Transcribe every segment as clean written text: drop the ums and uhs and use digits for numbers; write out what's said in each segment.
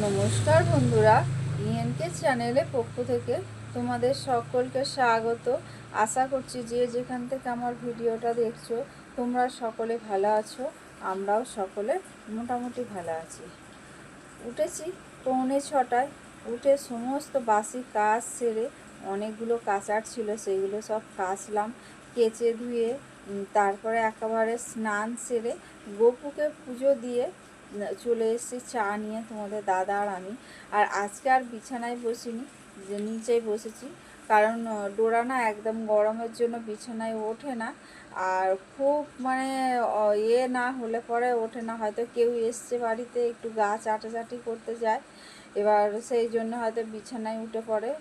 নমস্কার বন্ধুরা, ইএনকে চ্যানেলের পক্ষ থেকে তোমাদের সকলকে স্বাগত। আশা করছি যে যেখান থেকে আমার ভিডিওটা দেখছো তোমরা সকলে ভালো আছো। আমরাও সকলে মোটামুটি ভালো আছি। উঠেছি 6:45, উঠে সমস্ত বাসি কাজ সেরে অনেকগুলো কাচার ছিল সেগুলো সব কাচলাম, কেচে ধুয়ে তারপরে একেবারে স্নান সেরে গোপুকে পুজো দিয়ে চলে এসেছি চা নিয়ে, তোমাদের দাদা আর আমি। আর আজকে আর বিছানায় বসিনি, যে নিচেই বসেছি, কারণ ডোরা না একদম গরমের জন্য বিছানায় ওঠে না। আর খুব মানে না হলে পরে ওঠে না, হয়তো কেউ এসছে বাড়িতে একটু গা চাটাচাটি করতে যায়, এবার সেই জন্য হয়তো বিছানায় উঠে পড়ে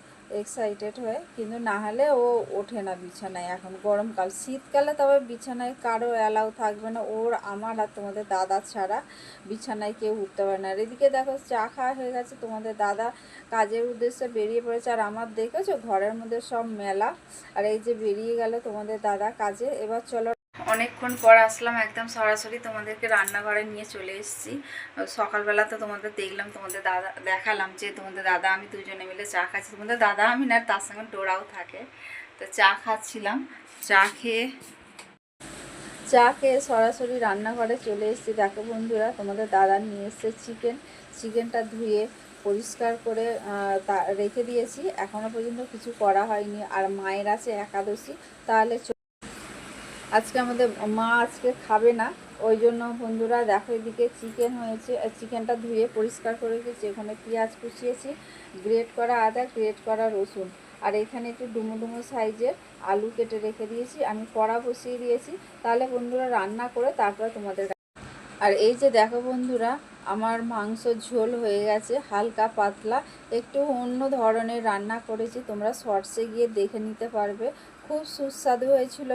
এক্সাইটেড হয়ে, কিন্তু না হলে ও ওঠে না বিছানায়। এখন গরমকাল, শীতকালে তবে বিছানায় কারো অ্যালাউ থাকবে না, ওর আমার আর তোমাদের দাদা ছাড়া বিছানায় কেউ উঠতে পারে না। আর এদিকে দেখো চা খাওয়া হয়ে গেছে, তোমাদের দাদা কাজের উদ্দেশ্যে বেরিয়ে পড়েছে, আর আমার দেখেছো ঘরের মধ্যে সব মেলা। আর এই যে বেরিয়ে গেল তোমাদের দাদা কাজে। এবার চলো, অনেকক্ষণ পর আসলাম, একদম সরাসরি তোমাদেরকে রান্নাঘরে নিয়ে চলে এসেছি। সকালবেলা তো তোমাদের দেখলাম, তোমাদের দাদা দেখালাম যে তোমাদের দাদা আমি দুজনে মিলে চা খাচ্ছি। তোমাদের দাদা আমি না, তার সঙ্গে ডোরাও থাকে, তো চা খাচ্ছিলাম। চা খেয়ে সরাসরি রান্নাঘরে চলে এসেছি। দেখো বন্ধুরা, তোমাদের দাদা নিয়ে এসছে চিকেনটা ধুয়ে পরিষ্কার করে রেখে দিয়েছি, এখনও পর্যন্ত কিছু করা হয়নি। আর মায়ের আছে একাদশী, তাহলে আজকে আমাদের মা আজকে খাবে না, ওই জন্য বন্ধুরা দেখো এদিকে চিকেন হয়েছে, চিকেনটা ধুয়ে পরিষ্কার করে রেখেছি। এখানে পেঁয়াজ কুচিয়েছি, গ্রেট করা আদা, গ্রেট করা রসুন, আর এখানে একটু ডুমো ডুমো সাইজের আলু কেটে রেখে দিয়েছি। আমি কড়া বসিয়ে দিয়েছি, তাহলে বন্ধুরা রান্না করে তারপরে তোমাদের। আর এই যে দেখো বন্ধুরা, আমার মাংস ঝোল হয়ে গেছে, হালকা পাতলা, একটু অন্য ধরনের রান্না করেছি, তোমরা শর্টসে গিয়ে দেখে নিতে পারবে। খুব সুস্বাদু হয়েছিল।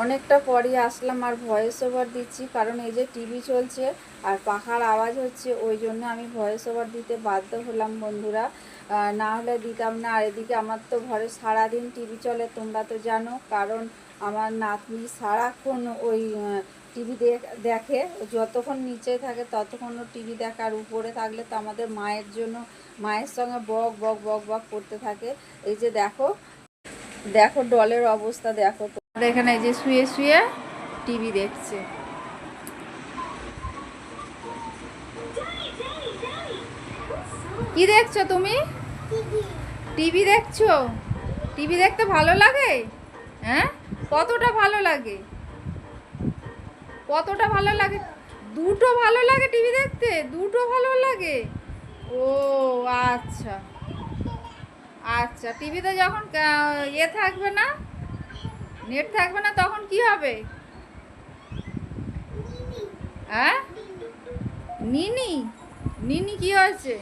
অনেকটা পরে আসলাম আর ভয়েস ওভার দিচ্ছি, কারণ এই যে টিভি চলছে আর পাখার আওয়াজ হচ্ছে, ওই জন্য আমি ভয়েস ওভার দিতে বাধ্য হলাম বন্ধুরা, না হলে দিতাম না। আর এদিকে আমার তো ঘরে সারাদিন টিভি চলে, তোমরা তো জানো, কারণ আমার নাতনি সারাক্ষণ ওই টিভি দেখে, যতক্ষণ নিচে থাকে ততক্ষণও টিভি দেখে, আর উপরে থাকলে তো আমাদের মায়ের জন্য মায়ের সঙ্গে বক বক বক বক করতে থাকে। এই যে দেখো দেখো ডলের অবস্থা দেখো, এখানে এই যে শুয়ে শুয়ে টিভি দেখছে। কি দেখছো তুমি? টিভি দেখছো? টিভি দেখতে ভালো লাগে? হ্যাঁ, কতটা ভালো লাগে? কতটা ভালো লাগে? দুটো ভালো লাগে টিভি দেখতে? দুটো ভালো লাগে? ও আচ্ছা আচ্ছা, টিভিতে যখন থাকবে না, নেট থাকবে না, তখন কি হবে? হ্যাঁ, নিনি নিনি কি হয়েছে?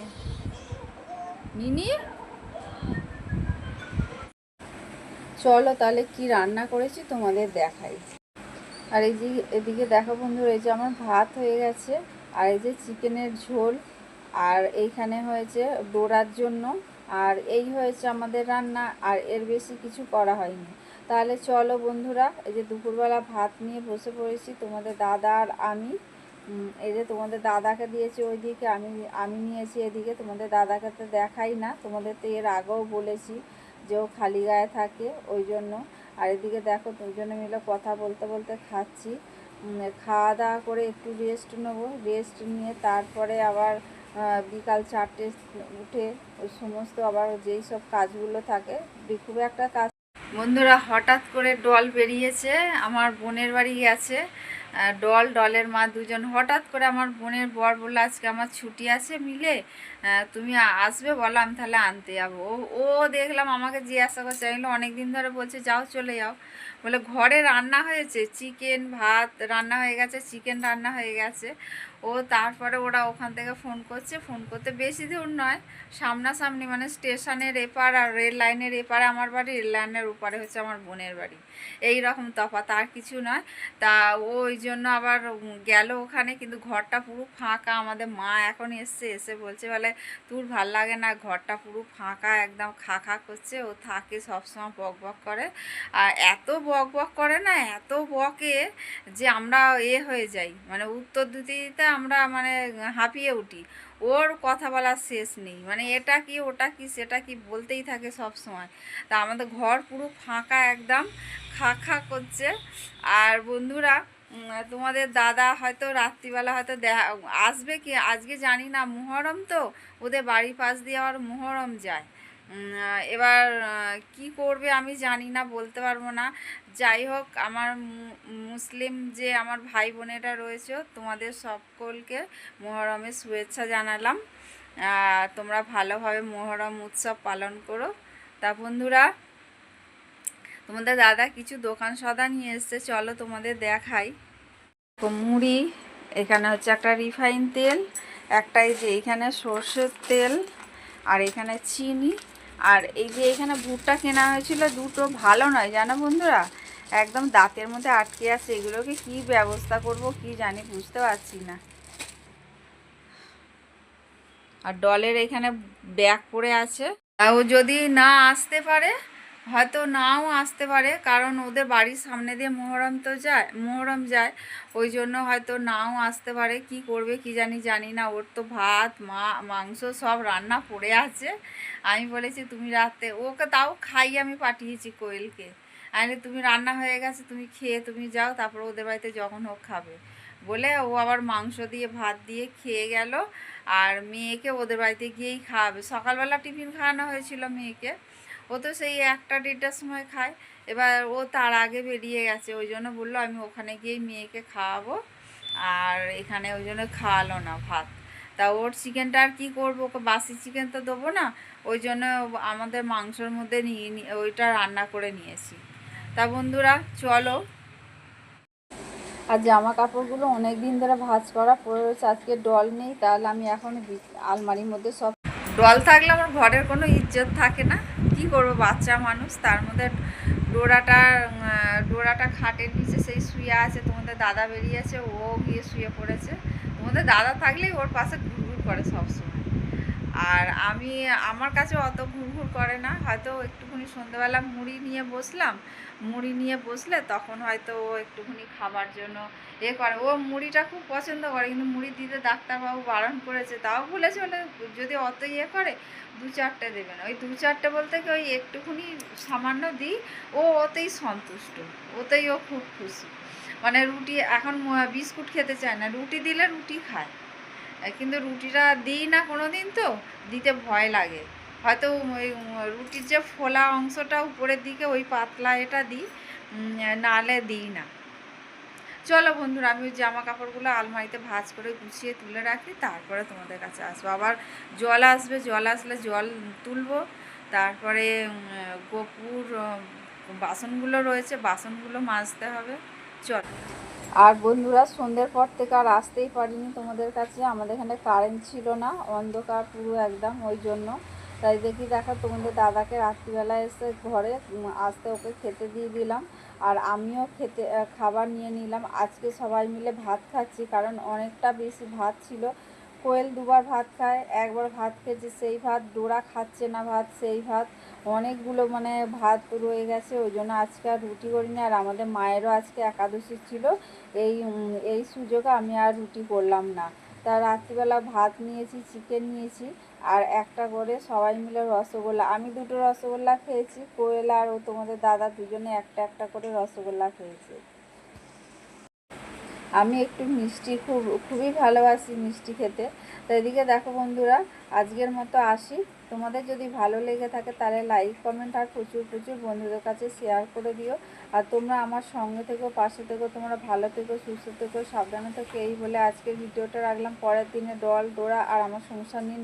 নিনি, চলো তাহলে কি রান্না করেছি তোমাদের দেখাই। আর এই যে এদিকে দেখো বন্ধুরা, এই যে আমার ভাত হয়ে গেছে, আর এই যে চিকেনের ঝোল, আর এইখানে হয়েছে ডোরার জন্য, আর এই হয়েছে আমাদের রান্না, আর এর বেশি কিছু করা হয়নি। তাহলে চলো বন্ধুরা, এই যে দুপুরবেলা ভাত নিয়ে বসে পড়েছি, তোমাদের দাদা আর আমি। এই যে তোমাদের দাদাকে দিয়েছি ওইদিকে, আমি নিয়েছি এদিকে। তোমাদের দাদাকে তো দেখাই না, তোমাদের তো এর আগেও বলেছি যে ও খালি গায়ে থাকে, ওই জন্য। আর এদিকে দেখো দুজনে মিলে কথা বলতে বলতে খাচ্ছি। খাওয়া দাওয়া করে একটু রেস্ট নেবো, রেস্ট নিয়ে তারপরে আবার বিকাল 4টে উঠে ওই সমস্ত আবার যেই সব কাজগুলো থাকে, খুব একটা কাজ। বন্ধুরা, হঠাৎ করে ডল বেরিয়েছে, আমার বোনের বাড়ি গেছে ডলের মা দুজন। হঠাৎ করে আমার বোনের বর বললো আজকে আমার ছুটি আছে মিলে, তুমি আসবে বলো, আমি তাহলে আনতে যাবো। ও দেখলাম আমাকে জিজ্ঞাসা করছে, আমি অনেক দিন ধরে বলছে যাও চলে যাও, বলে ঘরে রান্না হয়েছে, চিকেন ভাত রান্না হয়ে গেছে, চিকেন রান্না হয়ে গেছে। ও তারপরে ওরা ওখান থেকে ফোন করছে, ফোন করতে বেশি দূর নয়, সামনাসামনি, মানে স্টেশনের এপার আর রেল লাইনের এপারে আমার বাড়ি, রেল লাইনের ওপারে হচ্ছে আমার বোনের বাড়ি, এই রকম তফাৎ, আর কিছু নয়। তা ওই জন্য আবার গেল ওখানে, কিন্তু ঘরটা পুরো ফাঁকা। আমাদের মা এখন এসে বলছে, বলে তোর ভাল লাগে না, ঘরটা পুরো ফাঁকা, একদম খা খা করছে, ও থাকে সবসময় বক বক করে, আর এত বক বক বক করে না, এত বকে যে আমরা হয়ে যাই, মানে উত্তর দিতে দিতে আমরা মানে হাঁপিয়ে উঠি। ওর কথা বলার শেষ নেই, মানে এটা কি ওটা কি সেটা কি বলতেই থাকে সব সময়। তা আমাদের ঘর পুরো ফাঁকা একদম, খা খা করছে। আর বন্ধুরা, তোমাদের দাদা হয়তো রাত্রিবেলা হয়তো আসবে কি আজকে জানি না, মুহরম তো, ওদের বাড়ির পাশ দিয়ে আবার মুহরম যায়। এবার কি করবে আমি জানি না, বলতে পারবো না। যাই হোক, আমার মুসলিম যে আমার ভাই বোনেরা রয়েছে, তোমাদের সকলকে মুহরমের শুভেচ্ছা জানালাম। তোমরা ভালোভাবে মুহরম উৎসব পালন করো। তা বন্ধুরা, তোমাদের দাদা কিছু দোকান সদা নিয়ে এসছে, চলো তোমাদের দেখাই। মুড়ি, এখানে হচ্ছে একটা রিফাইন তেল, একটাই যে এখানে সর্ষের তেল, আর এখানে চিনি, আর এই যে এখানে ভুট্টা কেনা হয়েছিল দুটো, ভালো নয় জানো বন্ধুরা, একদম দাঁতের মধ্যে আটকে আছে। এগুলোকে কি ব্যবস্থা করব কি জানি, বুঝতে পারছি না। আর ডলের এখানে ব্যাগ পড়ে আছে। ও যদি না আসতে পারে, হয়তো নাও আসতে পারে, কারণ ওদের বাড়ির সামনে দিয়ে মুহরম যায়, ওই জন্য হয়তো নাও আসতে পারে। কি করবে কি জানি না। ওর তো ভাত মাংস সব রান্না পড়ে আছে। আমি বলেছি তুমি রাতে, ওকে তাও খাইয়ে আমি পাঠিয়েছি কোয়েলকে, আমি তুমি রান্না হয়ে গেছে, তুমি খেয়ে তুমি যাও, তারপর ওদের বাড়িতে যখন হোক খাবে বলে ও আবার মাংস দিয়ে ভাত দিয়ে খেয়ে গেল। আর মেয়েকে ওদের বাড়িতে গিয়েই খাওয়াবে। সকালবেলা টিফিন খাওয়ানো হয়েছিল মেয়েকে, ও তো সেই 1টা-1:30টার সময় খায়। এবার ও তার আগে বেরিয়ে গেছে, ওই জন্য বললো আমি ওখানে গিয়েই মেয়েকে খাওয়াবো, আর এখানে ওই জন্য খাওয়ালো না ভাত। তা ওর চিকেনটা আর কী করবো, ওকে বাসি চিকেন তো দেবো না, ওই জন্য আমাদের মাংসর মধ্যে ওইটা রান্না করে নিয়েছি। তা বন্ধুরা চলো, আর জামা কাপড়গুলো অনেক দিন ধরে ভাঁজ করা পড়ে রয়েছে, আজকে ডল নেই, তাহলে আমি এখন আলমারির মধ্যে সব, ডল থাকলে আমার ঘরের কোনো ইজ্জত থাকে না। কি করবো, বাচ্চা মানুষ, তার মধ্যে ডোরাটা খাটের নিচে সেই শুয়ে আছে, তোমাদের দাদা বেরিয়েছে, ও গিয়ে শুয়ে পড়েছে। তোমাদের দাদা থাকলেই ওর পাশে ঘুরঘুর করে সবসময়। আর আমার কাছে অত ঘুরঘুর করে না, হয়তো একটুখানি সন্ধ্যেবেলা মুড়ি নিয়ে বসলে তখন হয়তো ও একটুখানি খাবার জন্য করে। ও মুড়িটা খুব পছন্দ করে, কিন্তু মুড়ি দিতে ডাক্তারবাবু বারণ করেছে, তাও বলেছে বলে যদি অত করে 2-4টে দেবেন। ওই 2-4টে বলতে কি ওই একটুখানি সামান্য দিই, ও ওতেই সন্তুষ্ট, ওতেই ও খুব খুশি। মানে রুটি এখন বিস্কুট খেতে চায় না, রুটি দিলে রুটি খায়, কিন্তু রুটিটা দিই না কোনো দিন, তো দিতে ভয় লাগে। হয়তো ওই রুটির যে ফোলা অংশটা উপরের দিকে ওই পাতলা এটা দিই, নাহলে দিই না। চলো বন্ধুরা, আমি ওই জামা কাপড়গুলো আলমারিতে ভাঁজ করে গুছিয়ে তুলে রাখি, তারপরে তোমাদের কাছে আসবো। আবার জল আসবে, জল আসলে জল তুলবো, তারপরে গোপুর বাসনগুলো রয়েছে, বাসনগুলো মাজতে হবে। চলো। আর বন্ধুরা, সন্ধ্যের পর থেকে আর আসতেই পারিনি তোমাদের কাছে, আমাদের এখানে কারেন্ট ছিল না, অন্ধকার পুরো একদম, ওই জন্য। তাই দেখো তোমাদের দাদাকে রাত্রিবেলা এসে ঘরে আসতে ওকে খেতে দিয়ে দিলাম, আর আমিও খাবার নিয়ে নিলাম। আজকে সবাই মিলে ভাত খাচ্ছি, কারণ অনেকটা বেশি ভাত ছিল। কোয়েল 2বার ভাত খায়, একবার ভাত খেয়েছে সেই ভাত, ডোরা খাচ্ছে না ভাত সেই ভাত, অনেকগুলো মানে ভাত রয়ে গেছে, ওই জন্য আজকে আর রুটি করিনি। আর আমাদের মায়েরও আজকে একাদশী ছিল, এই সুযোগে আমি আর রুটি করলাম না। তা রাত্রিবেলা ভাত নিয়েছি, চিকেন নিয়েছি, আর একটা করে সবাই মিলে রসগোল্লা, আমি 2টো রসগোল্লা খেয়েছি, কোয়েল আর ও তোমাদের দাদা দুজনে একটা একটা করে রসগোল্লা খেয়েছে। আমি একটু মিষ্টি খুবই ভালোবাসি মিষ্টি খেতে। তো এদিকে দেখো বন্ধুরা, আজকের মতো আসি। তোমাদের যদি ভালো লেগে থাকে তাহলে লাইক কমেন্ট আর প্রচুর প্রচুর বন্ধুদের কাছে শেয়ার করে দিও। আর তোমরা আমার সঙ্গে থেকো, পাশে থেকো, তোমরা ভালো থেকো, সুস্থ থেকো, সাবধানে থেকো, এই বলে আজকের ভিডিওটা রাখলাম। পরের দিনে ডল ডোরা আর আমার সংসার নিয়ে